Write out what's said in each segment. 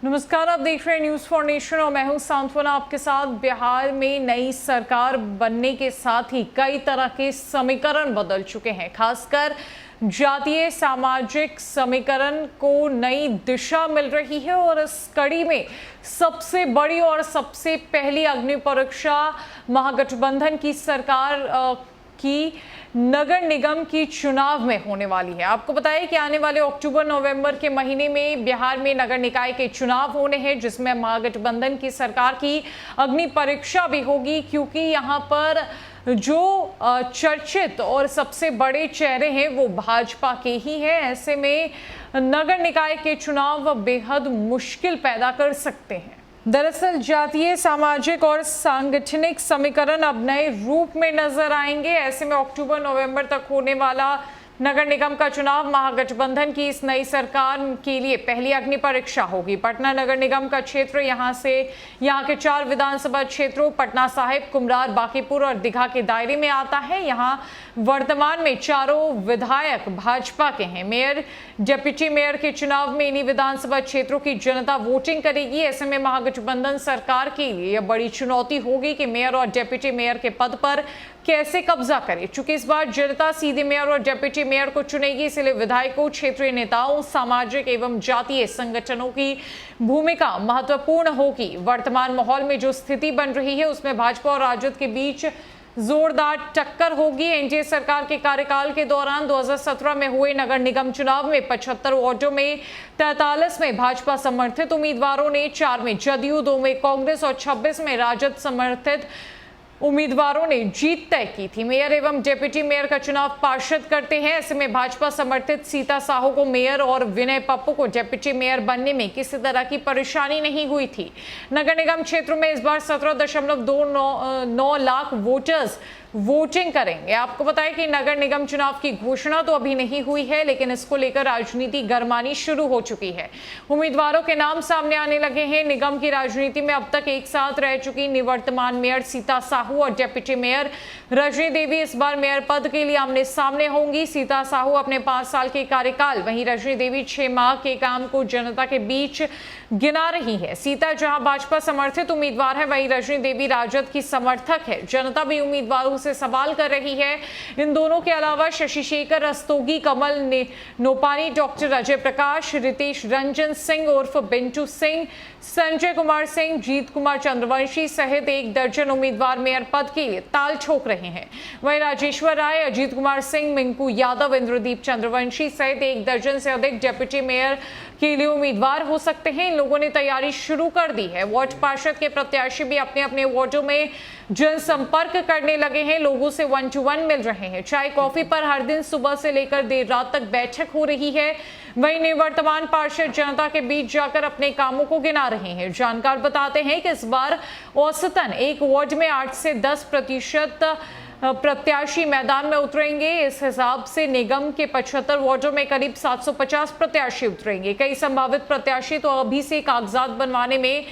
नमस्कार, आप देख रहे हैं न्यूज फॉर नेशन और मैं हूं सांत्वना आपके साथ। बिहार में नई सरकार बनने के साथ ही कई तरह के समीकरण बदल चुके हैं। खासकर जातीय सामाजिक समीकरण को नई दिशा मिल रही है और इस कड़ी में सबसे बड़ी और सबसे पहली अग्नि परीक्षा महागठबंधन की सरकार की नगर निगम की चुनाव में होने वाली है। आपको बताएं कि आने वाले अक्टूबर नवंबर के महीने में बिहार में नगर निकाय के चुनाव होने हैं, जिसमें महागठबंधन की सरकार की अग्नि परीक्षा भी होगी, क्योंकि यहां पर जो चर्चित और सबसे बड़े चेहरे हैं वो भाजपा के ही हैं। ऐसे में नगर निकाय के चुनाव बेहद मुश्किल पैदा कर सकते हैं। दरअसल जातीय सामाजिक और सांगठनिक समीकरण अब नए रूप में नजर आएंगे। ऐसे में अक्टूबर नवंबर तक होने वाला नगर निगम का चुनाव महागठबंधन की इस नई सरकार के लिए पहली अग्नि परीक्षा होगी। पटना नगर निगम का क्षेत्र यहाँ के 4 विधानसभा क्षेत्रों पटना साहिब, कुम्हरार, बांकीपुर और दीघा के दायरे में आता है। यहाँ वर्तमान में चारों विधायक भाजपा के हैं। मेयर, डिप्टी मेयर के चुनाव में इन्हीं विधानसभा क्षेत्रों की जनता वोटिंग करेगी। ऐसे में महागठबंधन सरकार के लिए यह बड़ी चुनौती होगी कि मेयर और डिप्टी मेयर के पद पर कैसे कब्जा करे। चूंकि इस बार जनता सीधे मेयर और डिप्टी मेयर को चुनेगी, इसलिए विधायकों, क्षेत्रीय नेताओं, सामाजिक एवं जातीय संगठनों की भूमिका महत्वपूर्ण होगी। वर्तमान माहौल में जो स्थिति बन रही है उसमें भाजपा और राजद के बीच जोरदार टक्कर होगी। एनडीए सरकार के कार्यकाल के दौरान 2017 में हुए नगर निगम चुनाव में 75 वार्डों में 43 में भाजपा समर्थित उम्मीदवारों ने, 4 में जदयू, 2 में कांग्रेस और 26 में राजद समर्थित उम्मीदवारों ने जीत तय की थी। मेयर एवं डिप्टी मेयर का चुनाव पार्षद करते हैं। ऐसे में भाजपा समर्थित सीता साहू को मेयर और विनय पप्पू को डिप्टी मेयर बनने में किसी तरह की परेशानी नहीं हुई थी। नगर निगम क्षेत्र में इस बार 17.29 लाख वोटर्स वोटिंग करेंगे। आपको बताएं कि नगर निगम चुनाव की घोषणा तो अभी नहीं हुई है, लेकिन इसको लेकर राजनीति गरमानी शुरू हो चुकी है। उम्मीदवारों के नाम सामने आने लगे हैं। निगम की राजनीति में अब तक एक साथ रह चुकी निवर्तमान मेयर सीता साहू और डिप्टी मेयर रजनी देवी इस बार मेयर पद के लिए आमने सामने होंगी। सीता साहू अपने 5 साल के कार्यकाल, वहीं रजनी देवी 6 माह के काम को जनता के बीच गिना रही है। सीता जहां भाजपा समर्थित उम्मीदवार है, वहीं रजनी देवी राजद की समर्थक है। जनता भी उम्मीदवारों से सवाल कर रही है। इन दोनों के अलावा शशि शेखर, रस्तोगी, कमल नोपानी, डॉक्टर अजय प्रकाश, रितेश रंजन सिंह उर्फ बिंटू सिंह, संजय कुमार सिंह, जीत कुमार चंद्रवंशी सहित 1 दर्जन उम्मीदवार मेयर पद के लिए ताल ठोक रहे हैं। वहीं राजेश्वर राय, अजीत कुमार सिंह, मिंकू यादव, इंद्रदीप चंद्रवंशी सहित 1 दर्जन से अधिक डिप्टी मेयर के लिए उम्मीदवार हो सकते हैं। इन लोगों ने तैयारी शुरू कर दी है। वार्ड पार्षद के प्रत्याशी भी अपने अपने वार्डों में जनसंपर्क करने लगे हैं। लोगों से 1 to 1 मिल रहे हैं। चाय कॉफी पर हर दिन सुबह से लेकर देर रात तक बैठक हो रही है। वहीं निवर्तमान पार्षद जनता के बीच जाकर अपने कामों को गिना रहे हैं। जानकार बताते हैं कि इस बार औसतन एक वार्ड में 8 से 10% प्रत्याशी मैदान में उतरेंगे। इस हिसाब से निगम के 75 वार्डों में करीब 750 प्रत्याशी उतरेंगे। कई संभावित प्रत्याशी तो अभी से कागजात बनवाने में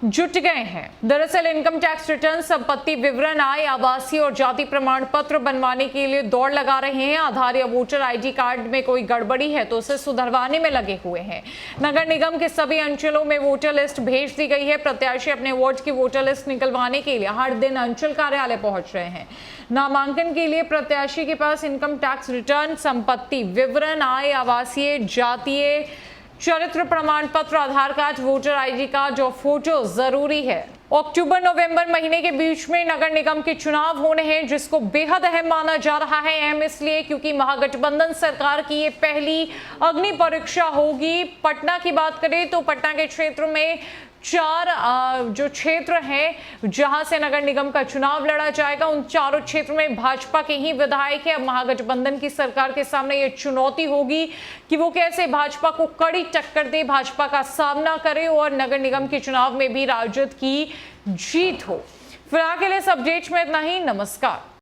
जुट गए हैं। दरअसल इनकम टैक्स रिटर्न, संपत्ति विवरण, आय, आवासीय और जाति प्रमाण पत्र बनवाने के लिए दौड़ लगा रहे हैं। आधार या वोटर आईडी कार्ड में कोई गड़बड़ी है तो उसे सुधरवाने में लगे हुए हैं। नगर निगम के सभी अंचलों में वोटर लिस्ट भेज दी गई है। प्रत्याशी अपने वार्ड की वोटर लिस्ट निकलवाने के लिए हर दिन अंचल कार्यालय पहुंच रहे हैं। नामांकन के लिए प्रत्याशी के पास इनकम टैक्स रिटर्न, संपत्ति विवरण, आय, आवासीय, जातीय चरित्र प्रमाण पत्र, आधार कार्ड, वोटर आईडी कार्ड और फोटो जरूरी है। अक्टूबर नवंबर महीने के बीच में नगर निगम के चुनाव होने हैं, जिसको बेहद अहम माना जा रहा है। अहम इसलिए क्योंकि महागठबंधन सरकार की ये पहली अग्नि परीक्षा होगी। पटना की बात करें तो पटना के क्षेत्र में 4 जो क्षेत्र हैं जहां से नगर निगम का चुनाव लड़ा जाएगा, उन चारों क्षेत्रों में भाजपा के ही विधायक है। अब महागठबंधन की सरकार के सामने ये चुनौती होगी कि वो कैसे भाजपा को कड़ी टक्कर दे, भाजपा का सामना करे और नगर निगम के चुनाव में भी राजद की जीत हो। फिलहाल के लिए इस अपडेट में इतना ही। नमस्कार।